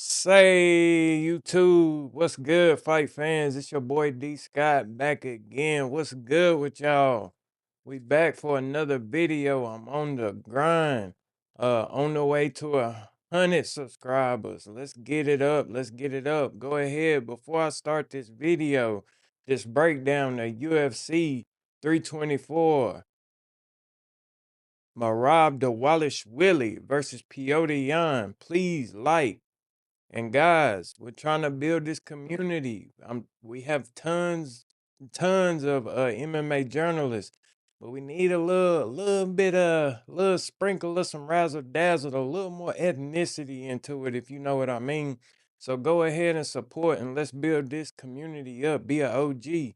Say YouTube, what's good, fight fans? It's your boy D Scott back again. What's good with y'all? We back for another video. I'm on the grind. On the way to 100 subscribers. Let's get it up. Let's get it up. Go ahead. Before I start this video, just break down the UFC 324. Merab Dvalishvili versus Petr Yan. Please like. And guys, we're trying to build this community. We have tons of MMA journalists, but we need a little bit little sprinkle of some razzle dazzle, a little more ethnicity into it, if you know what I mean. So go ahead and support and let's build this community up. Be a OG.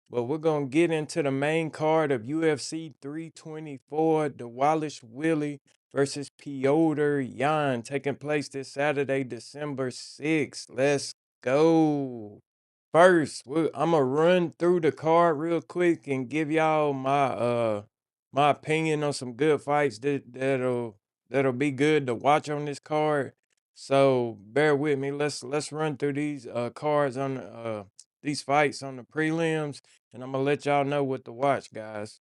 But we're gonna get into the main card of UFC 324, Dvalishvili versus Petr Yan, taking place this Saturday, December 6th. Let's go. First, I'm gonna run through the card real quick and give y'all my opinion on some good fights that'll be good to watch on this card. So bear with me. Let's run through these cards on these fights on the prelims, and I'm gonna let y'all know what to watch, guys.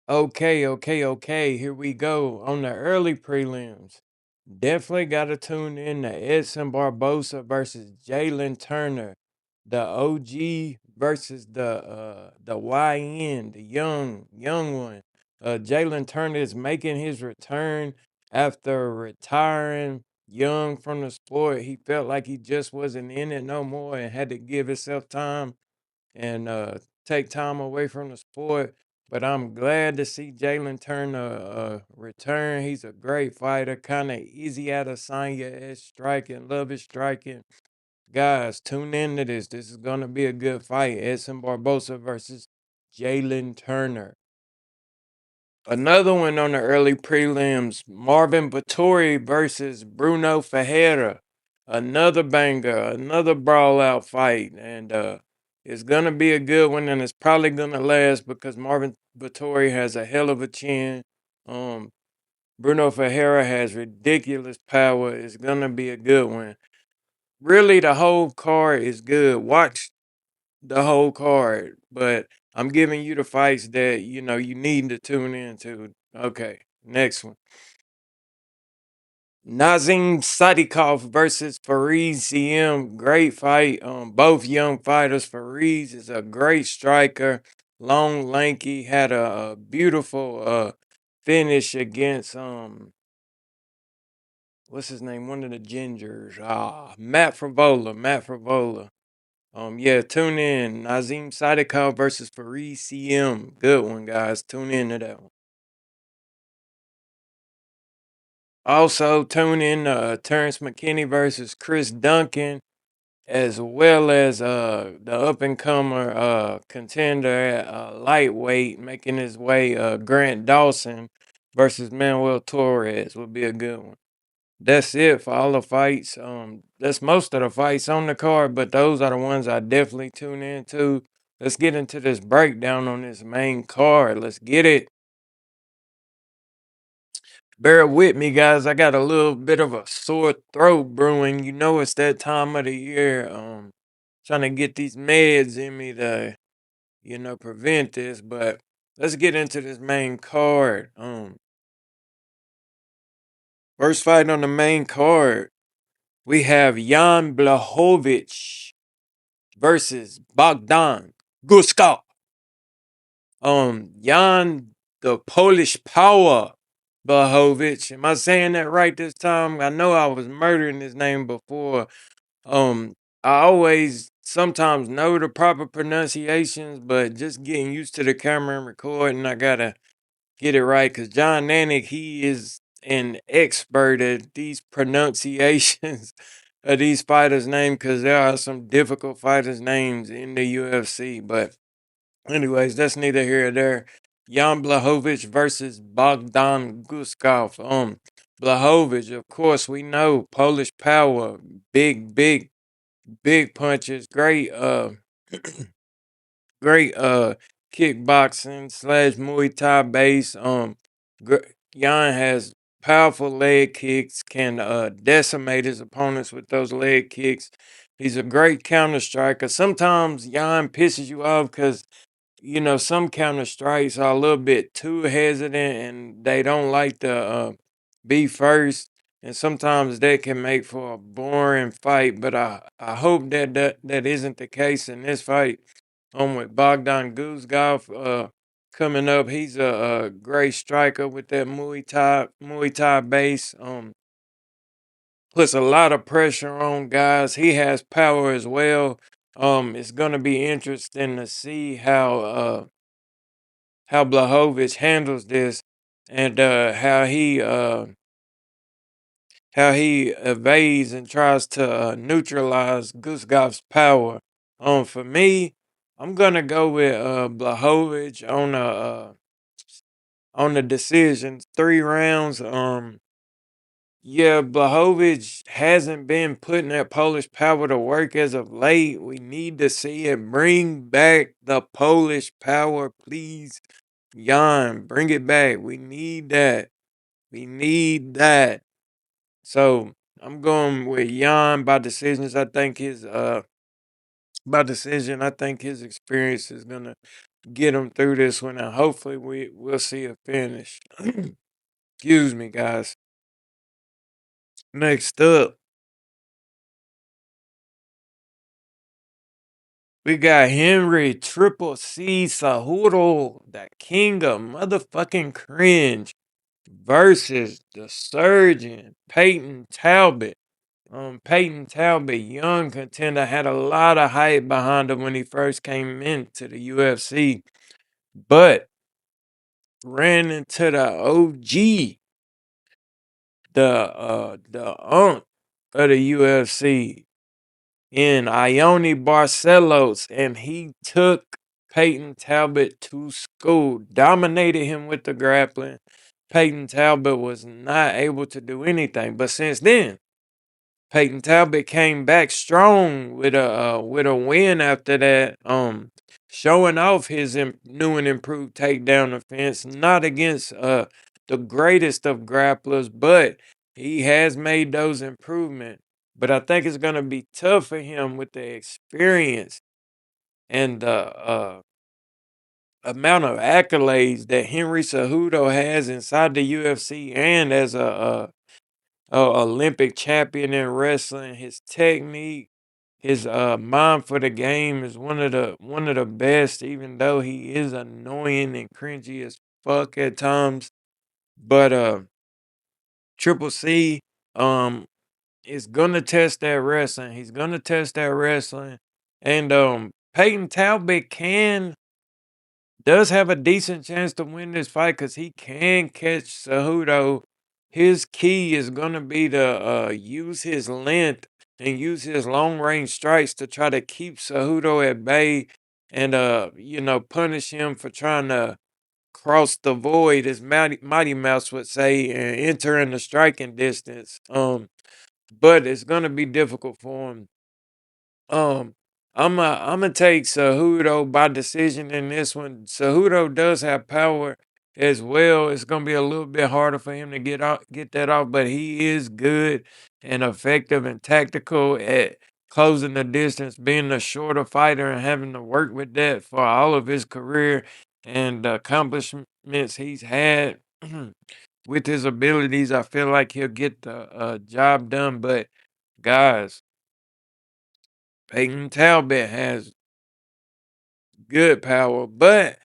Okay. Here we go. On the early prelims, definitely got to tune in to Edson Barbosa versus Jalen Turner, the OG versus the YN, the young one. Jalen Turner is making his return after retiring young from the sport. He felt like he just wasn't in it no more and had to give himself time and take time away from the sport. But I'm glad to see Jalen Turner return. He's a great fighter, kind of easy out of Sanya at striking, love his striking. Guys, tune into this. This is going to be a good fight. Edson Barbosa versus Jalen Turner. Another one on the early prelims, Marvin Vettori versus Bruno Ferreira. Another banger, another brawl out fight. And it's going to be a good one, and it's probably going to last because Marvin Vettori has a hell of a chin. Bruno Ferreira has ridiculous power. It's going to be a good one. Really, the whole card is good. Watch the whole card, but I'm giving you the fights that you need to tune into. Okay, next one. Nazim Sadikov versus Fareed CM. Great fight. Both young fighters. Fareed is a great striker, long, lanky. Had a beautiful finish against what's his name? One of the gingers. Matt Favola. Matt Favola. Yeah, tune in. Nazim Sadikov versus Fareed CM. Good one, guys. Tune in to that one. Also, tune in Terrence McKinney versus Chris Duncan, as well as the up and comer contender at lightweight, making his way Grant Dawson versus Manuel Torres would be a good one. That's it for all the fights. That's most of the fights on the card, but those are the ones I definitely tune into. Let's get into this breakdown on this main card. Let's get it. Bear with me, guys. I got a little bit of a sore throat brewing. You know, it's that time of the year. Trying to get these meds in me to, prevent this. But let's get into this main card. First fight on the main card, we have Jan Blachowicz versus Bogdan Gusgov. Jan, the Polish power, Blachowicz. Am I saying that right this time? I know I was murdering his name before. I always sometimes know the proper pronunciations, but just getting used to the camera and recording, I gotta get it right. Cause John Nanick, he is an expert at these pronunciations of these fighters' names, cause there are some difficult fighters' names in the UFC. But anyways, that's neither here or there. Jan Blachowicz versus Bogdan Gusgov. Blachowicz, of course, we know Polish power, big punches, great kickboxing slash Muay Thai base. Jan has powerful leg kicks, can decimate his opponents with those leg kicks. He's a great counter striker. Sometimes Yan pisses you off because some counter strikes are a little bit too hesitant and they don't like to be first. And sometimes that can make for a boring fight. But I hope that isn't the case in this fight. With Bogdan Gusgov coming up. He's a great striker with that Muay Thai base. Puts a lot of pressure on guys. He has power as well. It's gonna be interesting to see how Blachowitz handles this and how he evades and tries to neutralize Gusgov's power. For me, I'm gonna go with Blachowicz on the decision, 3 rounds. Yeah, Blachowicz hasn't been putting that Polish power to work as of late. We need to see it. Bring back the Polish power, please. Jan, bring it back. We need that. We need that. So I'm going with Jan by decisions. I think his experience is gonna get him through this one, and hopefully we'll see a finish. Excuse me, guys. Next up, we got Henry Triple C Cejudo, the king of motherfucking cringe, versus the surgeon Payton Talbot. Payton Talbot, young contender, had a lot of hype behind him when he first came into the UFC, but ran into the OG, the unk of the UFC in Ione Barcelos, and he took Payton Talbot to school, dominated him with the grappling. Payton Talbot was not able to do anything, but since then, Payton Talbot came back strong with a win after that, showing off his new and improved takedown offense. Not against the greatest of grapplers, but he has made those improvements. But I think it's gonna be tough for him with the experience and the amount of accolades that Henry Cejudo has inside the UFC and as a Olympic champion in wrestling. His technique, his mind for the game is one of the best, even though he is annoying and cringy as fuck at times. But Triple C is gonna test that wrestling. He's gonna test that wrestling. And Payton Talbot does have a decent chance to win this fight because he can catch Cejudo. His key is gonna be to use his length and use his long range strikes to try to keep Cejudo at bay and punish him for trying to cross the void, as Mighty Mouse would say, and enter in the striking distance. But it's gonna be difficult for him. Um, I'm gonna take Cejudo by decision in this one. Cejudo does have power as well. It's gonna be a little bit harder for him to get that off, but he is good and effective and tactical at closing the distance, being a shorter fighter and having to work with that for all of his career and the accomplishments he's had with his abilities. I feel like he'll get the job done, but guys. Peyton Talbot has good power, but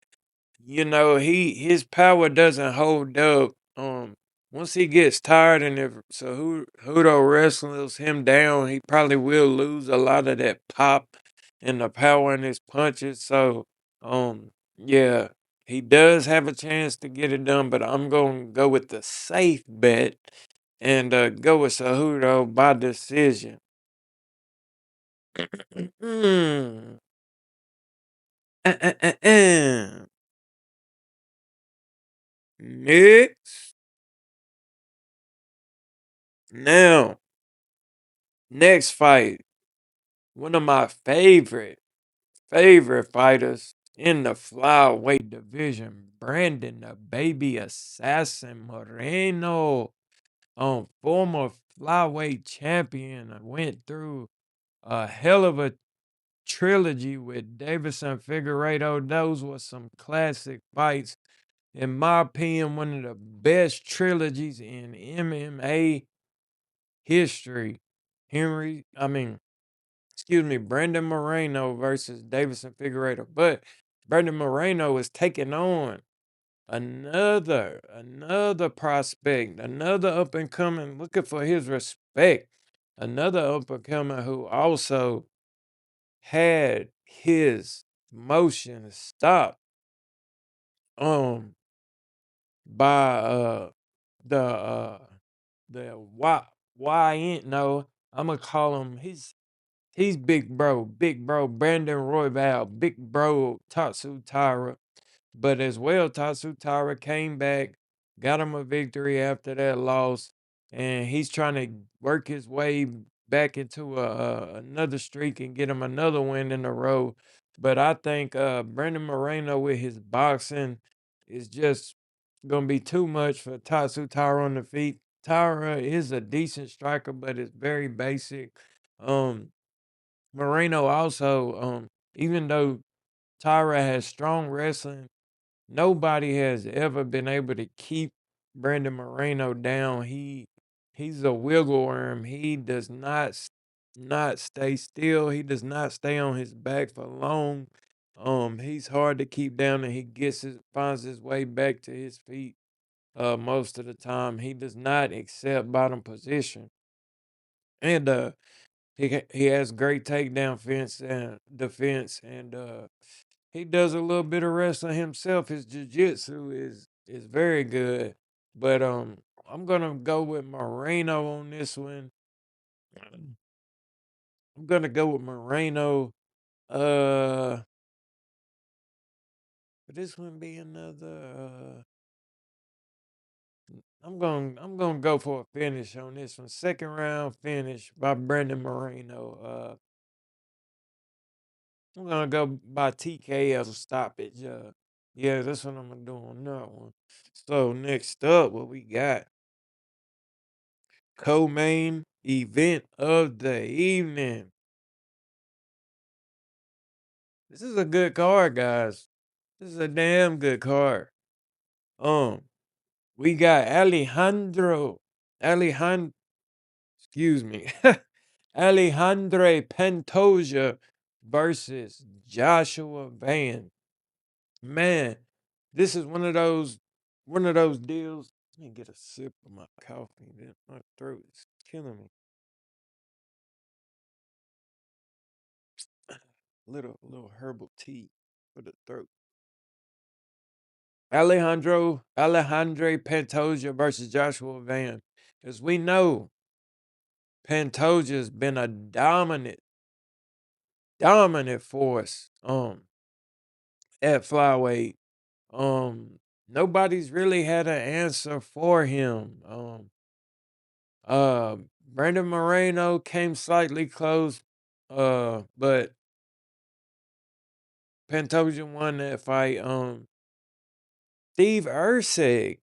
his power doesn't hold up. Once he gets tired and if Hudo wrestles him down, he probably will lose a lot of that pop and the power in his punches. So, yeah, he does have a chance to get it done, but I'm gonna go with the safe bet and go with Cejudo by decision. Next. Now, next fight. One of my favorite fighters in the flyweight division, Brandon the Baby Assassin Moreno former flyweight champion. I went through a hell of a trilogy with Davison Figueiredo. Those were some classic fights. In my opinion, one of the best trilogies in MMA history. Brandon Moreno versus Davison Figueiredo. But Brandon Moreno is taking on another prospect, another up and coming, looking for his respect, another up and coming who also had his motion stopped um by the no, I'm gonna call him, he's big bro Brandon Royval, big bro Tatsu Taira. But as well, Tatsu Taira came back, got him a victory after that loss, and he's trying to work his way back into another streak and get him another win in a row. But I think Brandon Moreno with his boxing is just gonna be too much for Tatsu Taira on the feet. Taira is a decent striker, but it's very basic. Um, Moreno also, even though Taira has strong wrestling, nobody has ever been able to keep Brandon Moreno down. He's a wiggle worm. He does not stay still. He does not stay on his back for long. He's hard to keep down, and he finds his way back to his feet most of the time. He does not accept bottom position. And he has great takedown defense, and he does a little bit of wrestling himself. His jiu-jitsu is very good. But I'm gonna go with Moreno on this one. I'm gonna go with Moreno. Uh but this one be another I'm gonna go for a finish on this one. Second round finish by Brandon Moreno. I'm gonna go by TKO stoppage. Yeah, that's what I'm gonna do on that one. So next up, what we got? Co-main event of the evening. This is a good card, guys. This is a damn good card. Um, we got Alejandro, excuse me, Alejandro Pantoja versus Joshua Van. Man, this is one of those deals. Let me get a sip of my coffee. My throat is killing me. Little herbal tea for the throat. Alejandro Pantoja versus Joshua Van. As we know, Pantoja's been a dominant force at flyweight. Nobody's really had an answer for him. Uh Brandon Moreno came slightly close, but Pantoja won that fight. Steve Erceg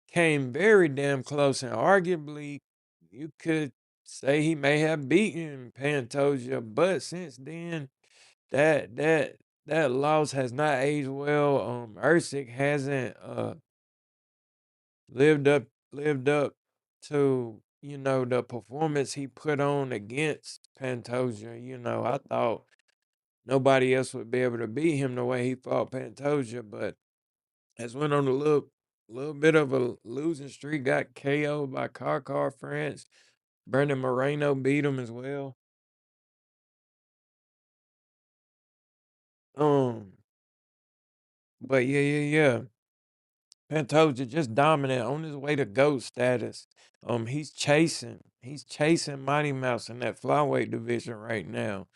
came very damn close, and arguably you could say he may have beaten Pantoja, but since then that that that loss has not aged well. Erceg hasn't lived up lived up to, the performance he put on against Pantoja. I thought nobody else would be able to beat him the way he fought Pantoja, but has went on a little bit of a losing streak, got KO'd by Car France. Brandon Moreno beat him as well. Um, but yeah. Pantoja just dominant on his way to GOAT status. He's chasing Mighty Mouse in that flyweight division right now.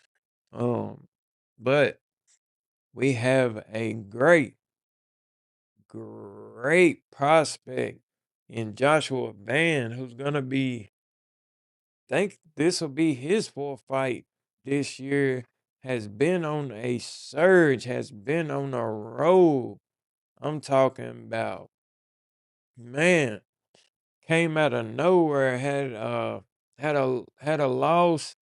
But we have a great prospect in Joshua Van, who's gonna be, think this will be his fourth fight this year. Has been on a surge, has been on a roll. I'm talking about, man. came out of nowhere, had a loss,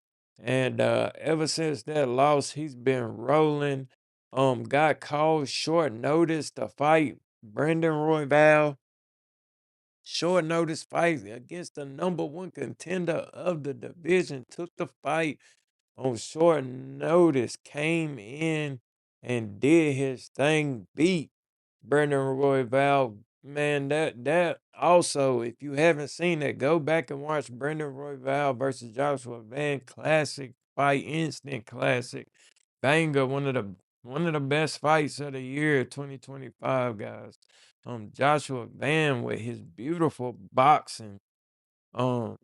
and ever since that loss, he's been rolling. Got called short notice to fight Brandon Royval. Short notice fight against the number one contender of the division. Took the fight on short notice, came in and did his thing, beat Brendan Royval. Man, that also, if you haven't seen it, go back and watch Brendan Royval versus Joshua Van. Classic fight, instant classic. Banger, one of the best fights of the year, 2025, guys. Joshua Van with his um,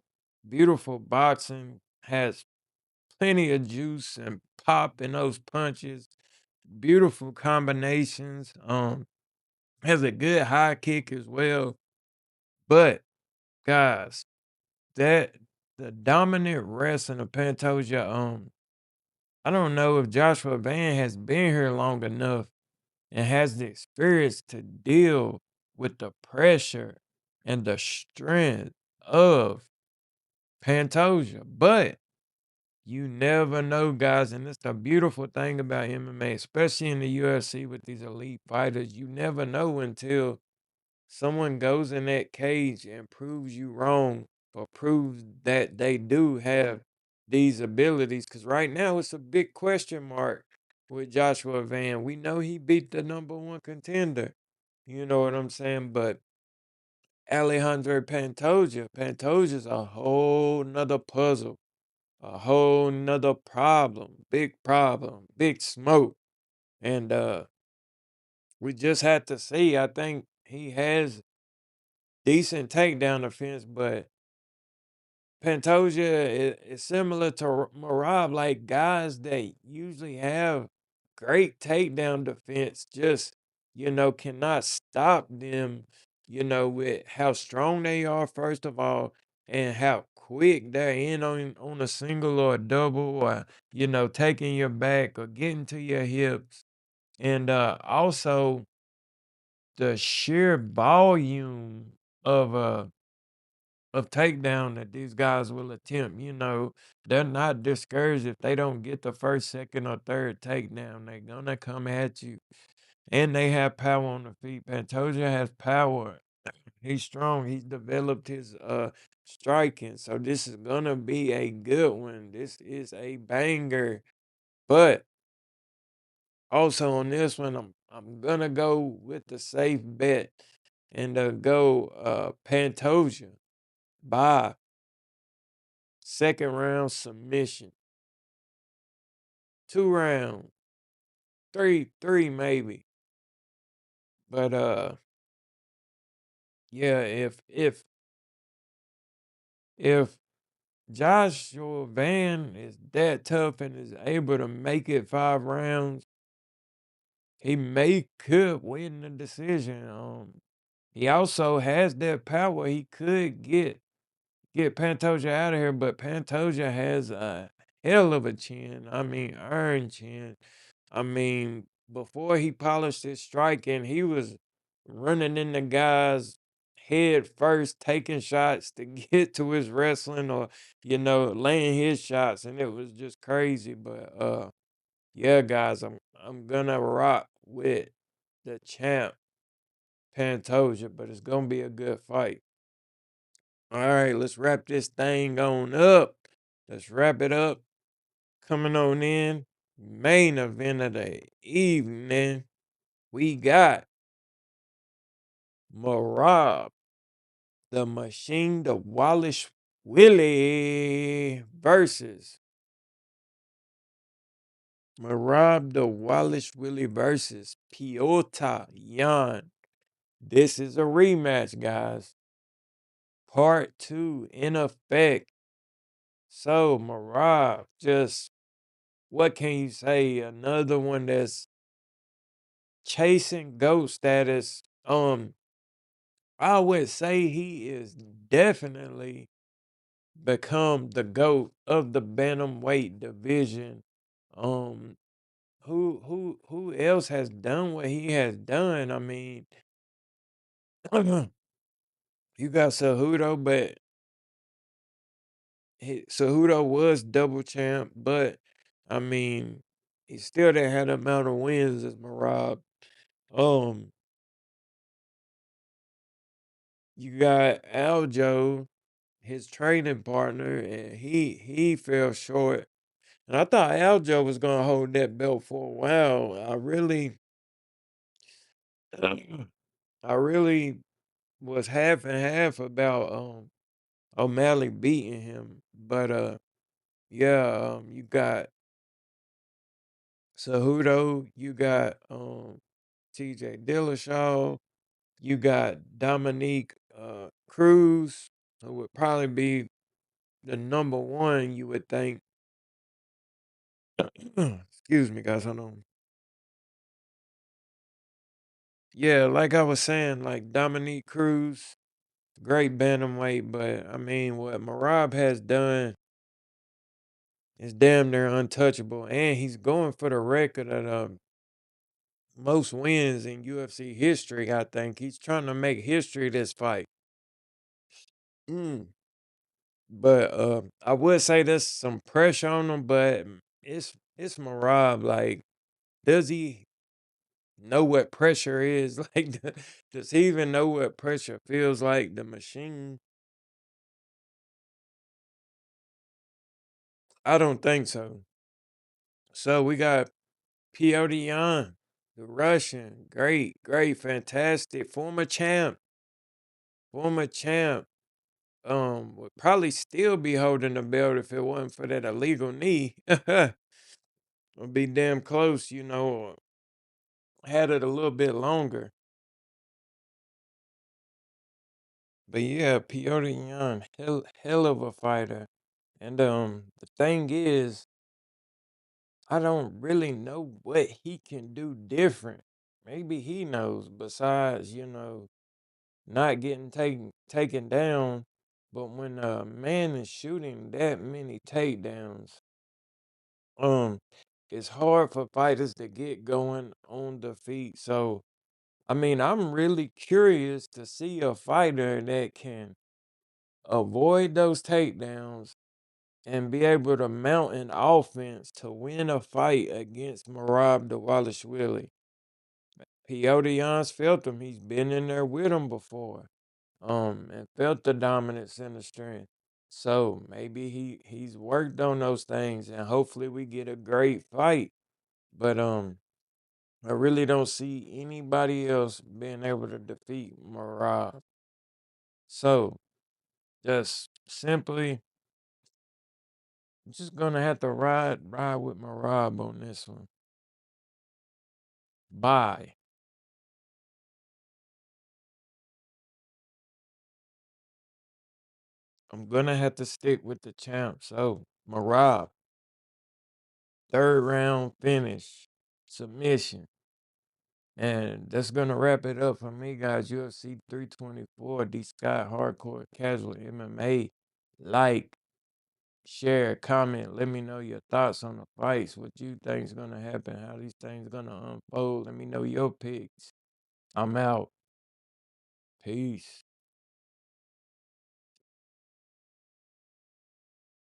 beautiful boxing, has plenty of juice and pop in those punches. Beautiful combinations. Has a good high kick as well. But guys, that the dominant wrestling of Pantoja, I don't know if Joshua Van has been here long enough and has the experience to deal with the pressure and the strength of Pantoja. But you never know, guys, and that's the beautiful thing about MMA, especially in the UFC with these elite fighters. You never know until someone goes in that cage and proves you wrong or proves that they do have these abilities. Because right now it's a big question mark with Joshua Van. We know he beat the number one contender. You know what I'm saying? But Alejandro Pantoja's a whole nother puzzle, a whole nother problem, big smoke. And we just had to see. I think he has decent takedown defense, but Pantoja is similar to Merab, like guys that usually have great takedown defense, just cannot stop them, with how strong they are, first of all, and how quick they're in on a single or a double, or taking your back or getting to your hips. And also the sheer volume of takedown that these guys will attempt. They're not discouraged if they don't get the first, second, or third takedown. They're gonna come at you. And they have power on the feet. Pantoja has power. He's strong. He's developed his striking. So this is gonna be a good one. This is a banger. But also on this one, I'm gonna go with the safe bet and go Pantoja by second round submission. 2 round. Three maybe. But yeah, if Joshua Van is that tough and is able to make it 5 rounds, he may could win the decision. He also has that power. He could get Pantoja out of here, but Pantoja has a hell of a chin. I mean, iron chin. I mean, before he polished his striking, he was running in the guy's head first, taking shots to get to his wrestling, or laying his shots, and it was just crazy. But yeah, guys, I'm gonna rock with the champ Pantoja, but it's gonna be a good fight. All right, let's wrap this thing on up. Let's wrap it up. Coming on in, main event of the evening, we got Merab, the Machine, the Wallish Willie versus Merab, the Wallish Willie versus Pantoja Yan. This is a rematch, guys. Part two in effect. So Merab, just what can you say? Another one that's chasing GOAT status. I would say he is definitely become the GOAT of the bantamweight division. Um, who else has done what he has done? I mean, You got Cejudo, but Cejudo was double champ, but I mean, he still didn't have the amount of wins as Merab. Um, you got Aljo, his training partner, and he fell short. And I thought Aljo was gonna hold that belt for a while. I really was half and half about O'Malley beating him, but yeah, you got Cejudo, you got TJ Dillashaw, you got Dominique Cruz, who would probably be the number one, you would think. Excuse me, guys, hold on. Yeah, like I was saying, like Dominique Cruz, great bantamweight, but I mean, what Merab has done is damn near untouchable, and he's going for the record of most wins in UFC history. I think he's trying to make history this fight. Mm. But I would say there's some pressure on him, but it's Merab. Like, does he know what pressure is? Like, does he even know what pressure feels like? The machine? I don't think so. So we got Petr Yan, the Russian, great, fantastic, former champ. Would probably still be holding the belt if it wasn't for that illegal knee. Would be damn close, had it a little bit longer. But yeah, Petr Yan, hell of a fighter. And the thing is, I don't really know what he can do different. Maybe he knows besides, not getting taken down. But when a man is shooting that many takedowns, um, it's hard for fighters to get going on the feet. So I mean, I'm really curious to see a fighter that can avoid those takedowns and be able to mount an offense to win a fight against Merab Dvalishvili. Petr Yan's felt him. He's been in there with him before. And felt the dominance and the strength. So maybe he's worked on those things, and hopefully we get a great fight. But I really don't see anybody else being able to defeat Merab. So just simply just gonna have to ride with Merab on this one. Bye. I'm gonna have to stick with the champ. So Merab, third round finish, submission. And that's gonna wrap it up for me, guys. UFC 324, D Scott Hardcore Casual MMA. Like, share, comment. Let me know your thoughts on the fights. What you think's gonna happen? How these things gonna unfold? Let me know your picks. I'm out. Peace.